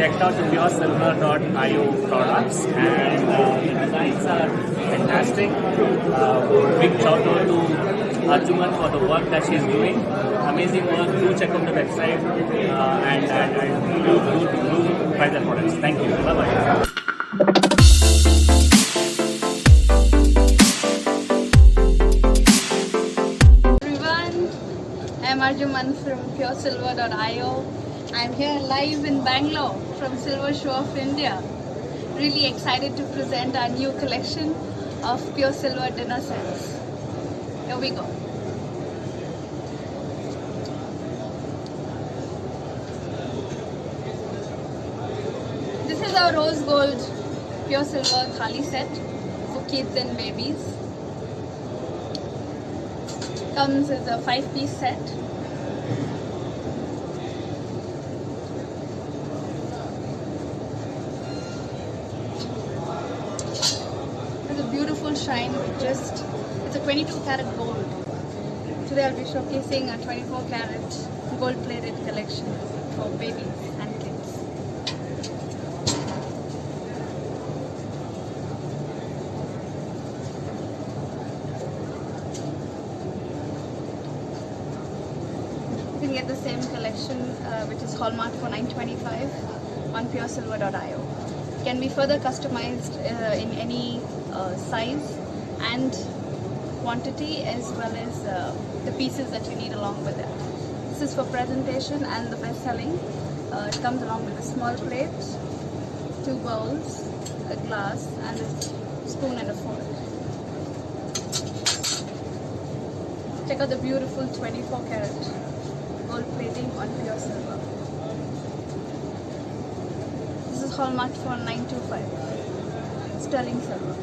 checked out the PureSilver.io products, and the designs are fantastic. Big shout out to Arjuman for the work that she's doing. Amazing work. Do check out the website and do buy the products. Thank you. Bye bye. I'm Arjuman from PureSilver.io. I'm here live in Bangalore from Silver Show of India. Really excited to present our new collection of Pure Silver dinner sets. Here we go. This is our rose gold Pure Silver thali set for kids and babies. Comes as a 5-piece set. Has a beautiful shine with it's a 22 karat gold. Today I'll be showcasing a 24 karat gold plated collection for babies and kids. You can get the same collection which is hallmarked for $9.25 on PureSilver.io. It can be further customized in any size and quantity, as well as the pieces that you need along with it. This is for presentation and the best selling. It comes along with a small plate, 2 bowls, a glass, and a spoon and a fork. Check out the beautiful 24 karat gold plating on Pure Silver. This is hallmarked for $9.25. Sterling silver.